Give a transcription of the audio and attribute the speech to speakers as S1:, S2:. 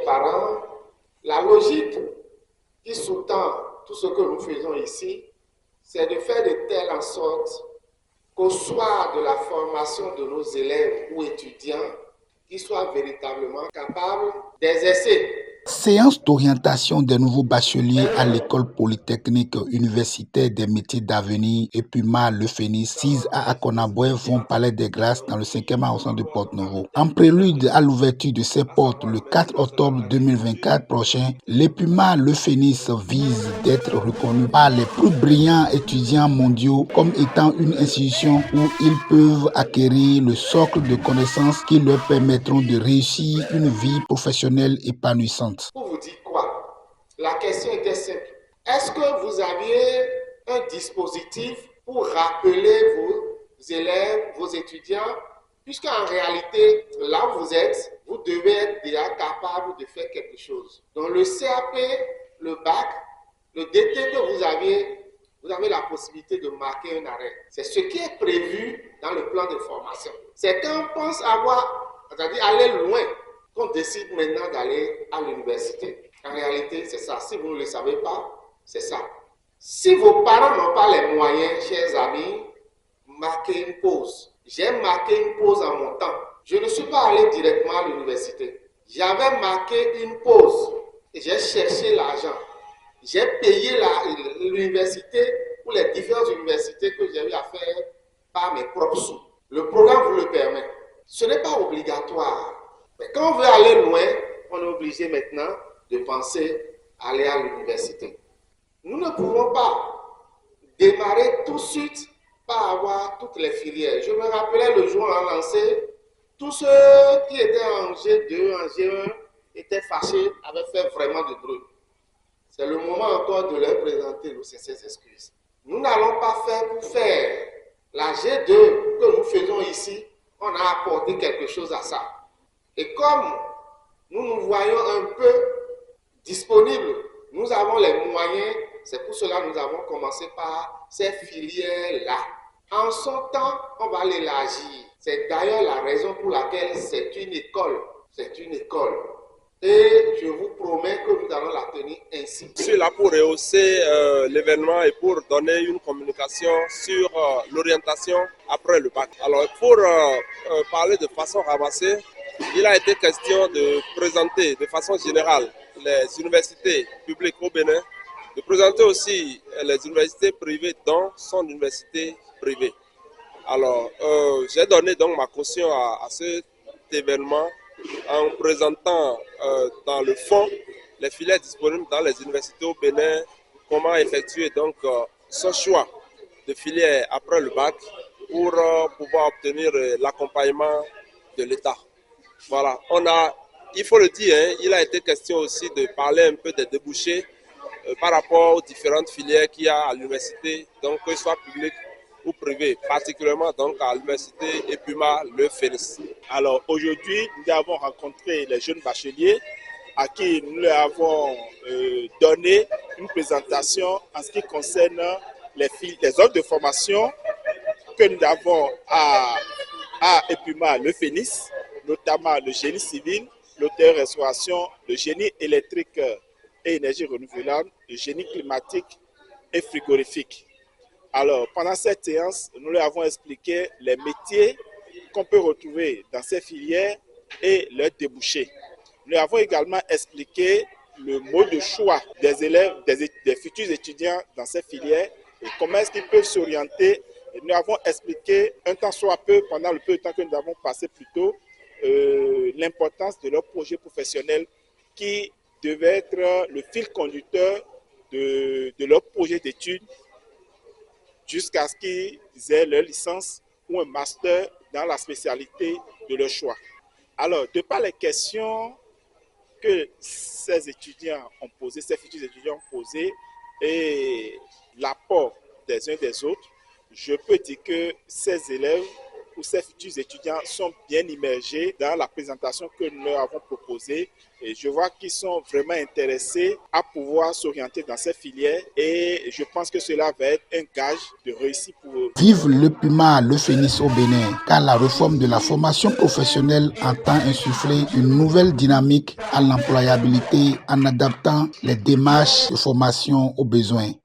S1: parents, la logique qui sous-tend tout ce que nous faisons ici, c'est de faire de telle en sorte qu'au soir de la formation de nos élèves ou étudiants, qu'ils soient véritablement capables d'exercer.
S2: Séance d'orientation des nouveaux bacheliers à l'école polytechnique universitaire des métiers d'avenir EPUMA Le Phénix 6 à Akonaboué vont Palais des Grâces dans le 5e arrondissement de Porte-Nouveau. En prélude à l'ouverture de ces portes le 4 octobre 2024 prochain, l'EPUMA Le Phénix vise d'être reconnu par les plus brillants étudiants mondiaux comme étant une institution où ils peuvent acquérir le socle de connaissances qui leur permettront de réussir une vie professionnelle épanouissante.
S1: Pour vous dire quoi? La question était simple. Est-ce que vous aviez un dispositif pour rappeler vos élèves, vos étudiants, puisqu'en réalité, là où vous êtes, vous devez être déjà capable de faire quelque chose. Donc le CAP, le bac, le DT que vous avez la possibilité de marquer un arrêt. C'est ce qui est prévu dans le plan de formation. C'est quand on pense c'est-à-dire aller loin, qu'on décide maintenant d'aller à l'université. En réalité, c'est ça. Si vous ne le savez pas, c'est ça. Si vos parents n'ont pas les moyens, chers amis, marquez une pause. J'ai marqué une pause en mon temps. Je ne suis pas allé directement à l'université. J'avais marqué une pause et j'ai cherché l'argent. J'ai payé l'université ou les différentes universités que j'ai eu à faire par mes propres sous. Le programme vous le permet. Ce n'est pas obligatoire. Mais quand on veut aller loin, on est obligé maintenant de penser à aller à l'université. Nous ne pouvons pas démarrer tout de suite par avoir toutes les filières. Je me rappelais le jour où on a lancé, tous ceux qui étaient en G2, en G1, étaient fâchés, avaient fait vraiment du bruit. C'est le moment encore de leur présenter nos sincères excuses. Nous n'allons pas faire pour faire. La G2 que nous faisons ici, on a apporté quelque chose à ça. Et comme nous nous voyons un peu disponibles, nous avons les moyens, c'est pour cela que nous avons commencé par ces filières-là. En son temps, on va l'élargir. C'est d'ailleurs la raison pour laquelle c'est une école. C'est une école. Et je vous promets que nous allons la tenir ainsi.
S3: Je suis là pour rehausser l'événement et pour donner une communication sur l'orientation après le bac. Alors pour parler de façon ramassée, il a été question de présenter de façon générale les universités publiques au Bénin, de présenter aussi les universités privées dont sont universités privées. Alors j'ai donné donc ma caution à cet événement en présentant dans le fond les filières disponibles dans les universités au Bénin, comment effectuer donc ce choix de filière après le bac pour pouvoir obtenir l'accompagnement de l'État. Voilà, il faut le dire, il a été question aussi de parler un peu des débouchés par rapport aux différentes filières qu'il y a à l'université, donc que ce soit public ou privé, particulièrement donc à l'université EPUMA Le Phénix.
S4: Alors aujourd'hui, nous avons rencontré les jeunes bacheliers à qui nous leur avons donné une présentation en ce qui concerne les offres de formation que nous avons à EPUMA Le Phénix, notamment le génie civil, l'hôtellerie-restauration, le génie électrique et énergie renouvelable, le génie climatique et frigorifique. Alors, pendant cette séance, nous leur avons expliqué les métiers qu'on peut retrouver dans ces filières et leurs débouchés. Nous avons également expliqué le mode de choix des élèves, des futurs étudiants dans ces filières et comment est-ce qu'ils peuvent s'orienter. Nous avons expliqué un temps soit peu, pendant le peu de temps que nous avons passé plus tôt, l'importance de leur projet professionnel qui devait être le fil conducteur de leur projet d'études jusqu'à ce qu'ils aient leur licence ou un master dans la spécialité de leur choix. Alors, de par les questions que ces étudiants ont posées, ces futurs étudiants ont posées et l'apport des uns des autres, je peux dire que ces élèves où ces futurs étudiants sont bien immergés dans la présentation que nous leur avons proposée. Et je vois qu'ils sont vraiment intéressés à pouvoir s'orienter dans ces filières et je pense que cela va être un gage de réussite pour eux.
S2: Vive le PUMA, le Phénix au Bénin, car la réforme de la formation professionnelle entend insuffler une nouvelle dynamique à l'employabilité en adaptant les démarches de formation aux besoins.